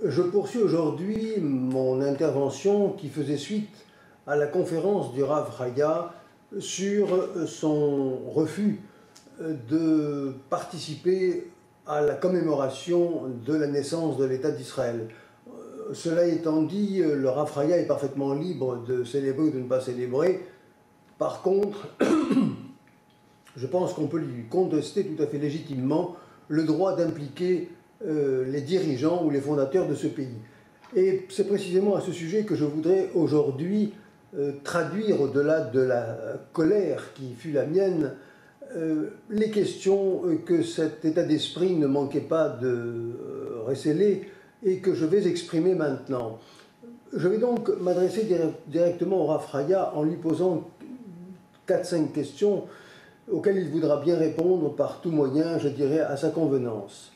Je poursuis aujourd'hui mon intervention qui faisait suite à la conférence du Rav Chaya sur son refus de participer à la commémoration de la naissance de l'État d'Israël. Cela étant dit, le Rav Chaya est parfaitement libre de célébrer ou de ne pas célébrer. Par contre, je pense qu'on peut lui contester tout à fait légitimement le droit d'impliquer les dirigeants ou les fondateurs de ce pays. Et c'est précisément à ce sujet que je voudrais aujourd'hui traduire, au-delà de la colère qui fut la mienne, les questions que cet état d'esprit ne manquait pas de recéler et que je vais exprimer maintenant. Je vais donc m'adresser directement au Rav Chaya en lui posant 4-5 questions auxquelles il voudra bien répondre par tout moyen, je dirais, à sa convenance.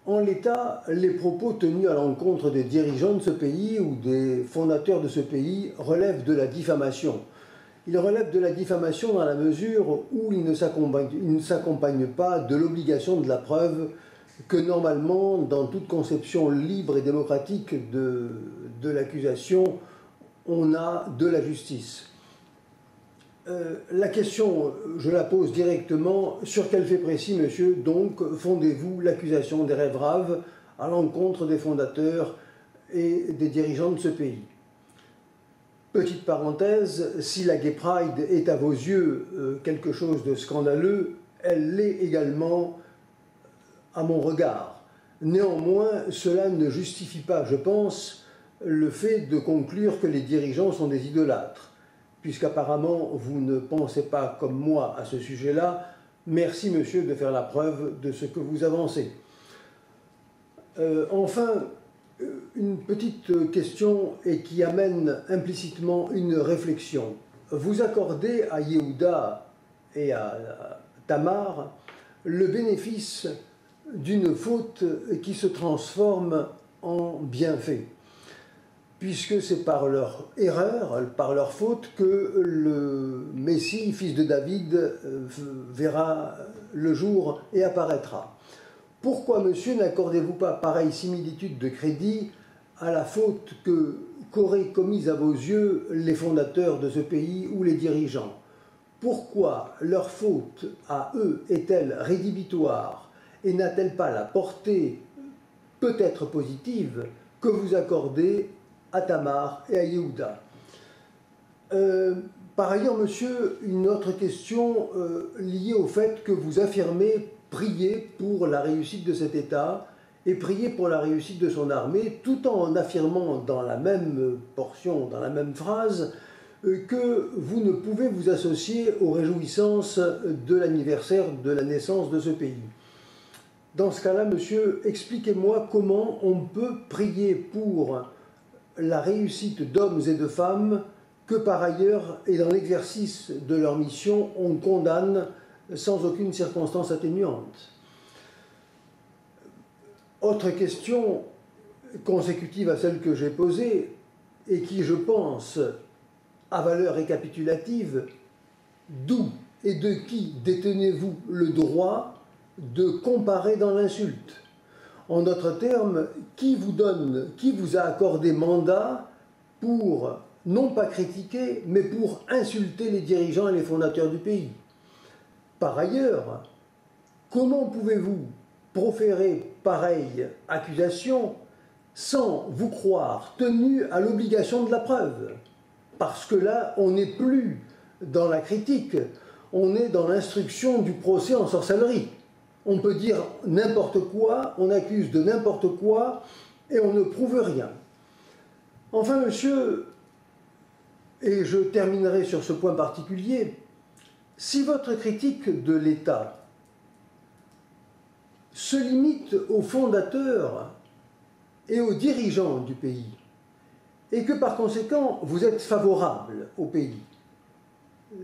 En l'état, les propos tenus à l'encontre des dirigeants de ce pays ou des fondateurs de ce pays relèvent de la diffamation. Ils relèvent de la diffamation dans la mesure où ils ne s'accompagnent pas de l'obligation de la preuve que normalement, dans toute conception libre et démocratique de l'accusation, on a de la justice. La question, je la pose directement. Sur quel fait précis, monsieur, donc, fondez-vous l'accusation des Rêves Raves à l'encontre des fondateurs et des dirigeants de ce pays? Petite parenthèse, si la Gay Pride est à vos yeux quelque chose de scandaleux, elle l'est également à mon regard. Néanmoins, cela ne justifie pas, je pense, le fait de conclure que les dirigeants sont des idolâtres. Puisqu'apparemment vous ne pensez pas comme moi à ce sujet-là, merci monsieur de faire la preuve de ce que vous avancez. Enfin, une petite question et qui amène implicitement une réflexion. Vous accordez à Yehuda et à Tamar le bénéfice d'une faute qui se transforme en bienfait, puisque c'est par leur erreur, par leur faute, que le Messie, fils de David, verra le jour et apparaîtra. Pourquoi, monsieur, n'accordez-vous pas pareille similitude de crédit à la faute qu'auraient commise à vos yeux les fondateurs de ce pays ou les dirigeants? Pourquoi leur faute à eux est-elle rédhibitoire et n'a-t-elle pas la portée peut-être positive que vous accordez à Tamar et à Yehuda? Par ailleurs, monsieur, une autre question liée au fait que vous affirmez prier pour la réussite de cet État et prier pour la réussite de son armée, tout en affirmant dans la même portion, dans la même phrase, que vous ne pouvez vous associer aux réjouissances de l'anniversaire de la naissance de ce pays. Dans ce cas-là, monsieur, expliquez-moi comment on peut prier pour la réussite d'hommes et de femmes que par ailleurs, et dans l'exercice de leur mission, on condamne sans aucune circonstance atténuante. Autre question consécutive à celle que j'ai posée et qui, je pense, a valeur récapitulative: d'où et de qui détenez-vous le droit de comparer dans l'insulte? En d'autres termes, qui vous a accordé mandat pour, non pas critiquer, mais pour insulter les dirigeants et les fondateurs du pays? Par ailleurs, comment pouvez-vous proférer pareille accusation sans vous croire tenu à l'obligation de la preuve? Parce que là, on n'est plus dans la critique, on est dans l'instruction du procès en sorcellerie. On peut dire n'importe quoi, on accuse de n'importe quoi, et on ne prouve rien. Enfin, monsieur, et je terminerai sur ce point particulier, si votre critique de l'État se limite aux fondateurs et aux dirigeants du pays, et que par conséquent vous êtes favorable au pays,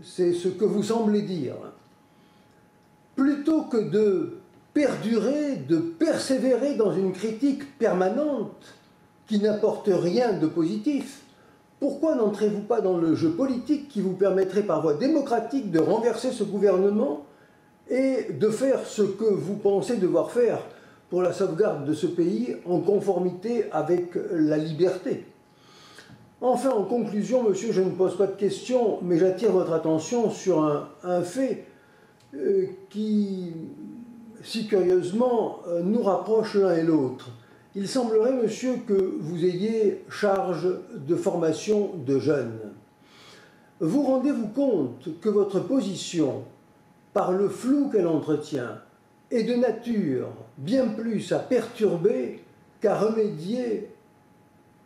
c'est ce que vous semblez dire, plutôt que de perdurer, de persévérer dans une critique permanente qui n'apporte rien de positif, pourquoi n'entrez-vous pas dans le jeu politique qui vous permettrait par voie démocratique de renverser ce gouvernement et de faire ce que vous pensez devoir faire pour la sauvegarde de ce pays en conformité avec la liberté. Enfin, en conclusion, monsieur, je ne pose pas de questions, mais j'attire votre attention sur un fait qui, si curieusement, nous rapproche l'un et l'autre. Il semblerait, monsieur, que vous ayez charge de formation de jeunes. Vous rendez-vous compte que votre position, par le flou qu'elle entretient, est de nature bien plus à perturber qu'à remédier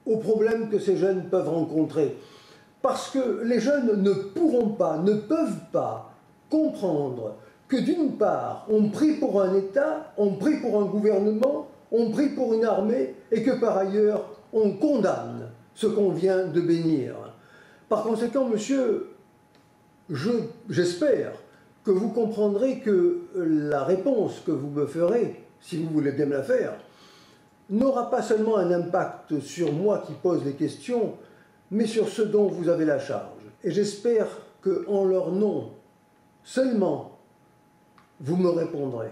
aux problèmes que ces jeunes peuvent rencontrer. Parce que les jeunes ne pourront pas, ne peuvent pas comprendre que d'une part, on prie pour un État, on prie pour un gouvernement, on prie pour une armée, et que par ailleurs, on condamne ce qu'on vient de bénir. Par conséquent, monsieur, j'espère que vous comprendrez que la réponse que vous me ferez, si vous voulez bien me la faire, n'aura pas seulement un impact sur moi qui pose les questions, mais sur ceux dont vous avez la charge. Et j'espère qu'en leur nom seulement, vous me répondrez.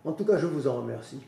En tout cas, je vous en remercie.